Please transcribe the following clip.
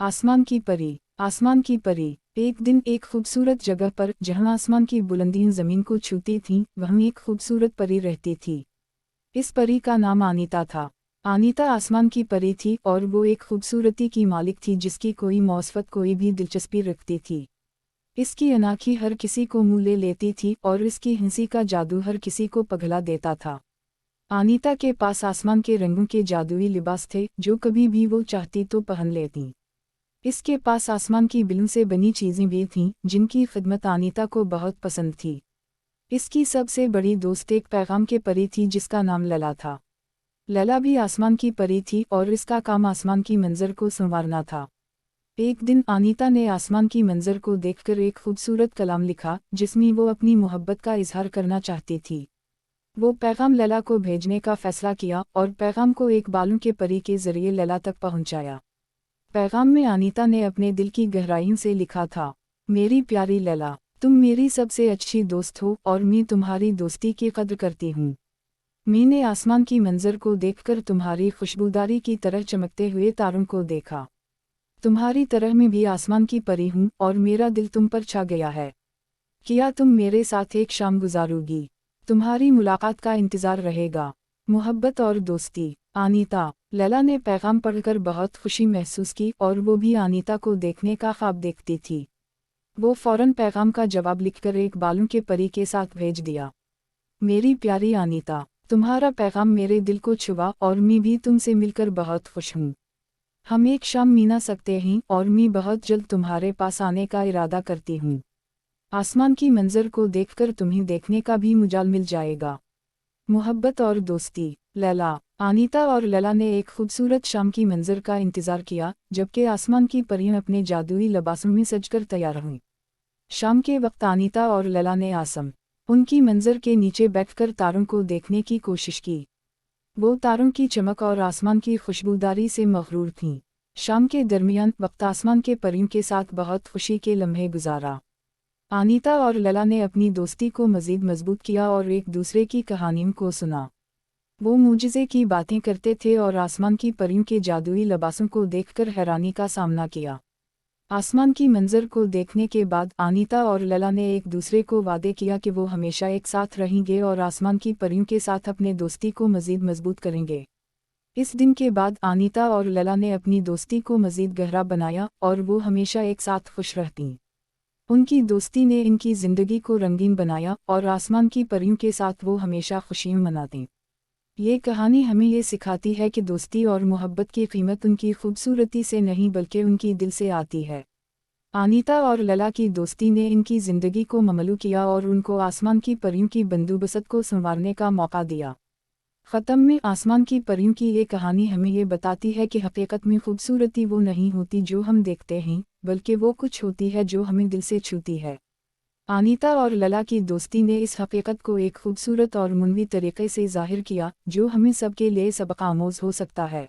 आसमान की परी। आसमान की परी। एक दिन एक खूबसूरत जगह पर जहां आसमान की बुलंदियां ज़मीन को छूती थीं, वहीं एक खूबसूरत परी रहती थी। इस परी का नाम अनीता था। अनीता आसमान की परी थी और वो एक खूबसूरती की मालिक थी जिसकी कोई मौसफत कोई भी दिलचस्पी रखती थी। इसकी अनाखी हर किसी को मुँह ले लेती थी और इसकी हंसी का जादू हर किसी को पगला देता था। अनीता के पास आसमान के रंगों के जादुई लिबास थे जो कभी भी वो चाहती तो पहन लेती। इसके पास आसमान की बिलों से बनी चीज़ें भी थीं जिनकी खिदमत अनीता को बहुत पसंद थी। इसकी सबसे बड़ी दोस्त एक पैगाम के परी थी जिसका नाम लैला था। लैला भी आसमान की परी थी और इसका काम आसमान की मंजर को संवारना था। एक दिन अनीता ने आसमान की मंजर को देखकर एक खूबसूरत कलाम लिखा जिसमें वो अपनी मोहब्बत का इजहार करना चाहती थी। वो पैगाम लैला को भेजने का फैसला किया और पैगाम को एक बालों के परी के जरिए लैला तक पहुंचाया। पैगाम में अनीता ने अपने दिल की गहराइयों से लिखा था, मेरी प्यारी लैला, तुम मेरी सबसे अच्छी दोस्त हो और मैं तुम्हारी दोस्ती की कद्र करती हूँ। मैंने आसमान की मंजर को देखकर तुम्हारी खुशबूदारी की तरह चमकते हुए तारों को देखा। तुम्हारी तरह मैं भी आसमान की परी हूँ और मेरा दिल तुम पर छा गया है। क्या तुम मेरे साथ एक शाम गुजारोगी? तुम्हारी मुलाकात का इंतज़ार रहेगा। मोहब्बत और दोस्ती। अनीता। लैला ने पैगाम पढ़कर बहुत खुशी महसूस की और वो भी अनीता को देखने का ख्वाब देखती थी। वो फ़ौरन पैगाम का जवाब लिखकर एक बालों के परी के साथ भेज दिया। मेरी प्यारी अनीता, तुम्हारा पैगाम मेरे दिल को छुआ और मैं भी तुमसे मिलकर बहुत खुश हूँ। हम एक शाम मिला सकते हैं और मैं बहुत जल्द तुम्हारे पास आने का इरादा करती हूँ। आसमान की मंजर को देखकर तुम्हें देखने का भी मुजाल मिल जाएगा। मोहब्बत और दोस्ती। लैला। अनीता और लैला ने एक खूबसूरत शाम की मंजर का इंतज़ार किया जबकि आसमान की परियां अपने जादुई लिबासों में सजकर तैयार हुईं। शाम के वक्त अनीता और लैला ने उनकी मंजर के नीचे बैठकर तारों को देखने की कोशिश की। वो तारों की चमक और आसमान की खुशबूदारी से मगरूर थीं। शाम के दरमियान वक्त आसमान के परियों के साथ बहुत खुशी के लम्हे गुजारा। अनीता और लैला ने अपनी दोस्ती को मज़ीद मजबूत किया और एक दूसरे की कहानियों को सुना। वो मुजिज़े की बातें करते थे और आसमान की परियों के जादुई लिबासों को देखकर हैरानी का सामना किया। आसमान की मंजर को देखने के बाद अनीता और लैला ने एक दूसरे को वादे किया कि वो हमेशा एक साथ रहेंगे और आसमान की परियों के साथ अपने दोस्ती को मज़ीद मजबूत करेंगे। इस दिन के बाद अनीता और लैला ने अपनी दोस्ती को मज़ीद गहरा बनाया और वो हमेशा एक साथ खुश रहतीं। उनकी दोस्ती ने इनकी ज़िंदगी को रंगीन बनाया और आसमान की परियों के साथ वो हमेशा खुशियाँ मनातीं। ये कहानी हमें ये सिखाती है कि दोस्ती और मोहब्बत की कीमत उनकी खूबसूरती से नहीं बल्कि उनकी दिल से आती है। अनीता और लैला की दोस्ती ने इनकी ज़िंदगी को ममलू किया और उनको आसमान की परियों की बंदोबस्त को संवारने का मौका दिया। ख़त्म में आसमान की परियों की ये कहानी हमें ये बताती है कि हकीकत में खूबसूरती वो नहीं होती जो हम देखते हैं, बल्कि वो कुछ होती है जो हमें दिल से छूती है। अनीता और लैला की दोस्ती ने इस हकीकत को एक खूबसूरत और मुनवी तरीके से ज़ाहिर किया जो हमें सबके लिए सबक आमोज़ हो सकता है।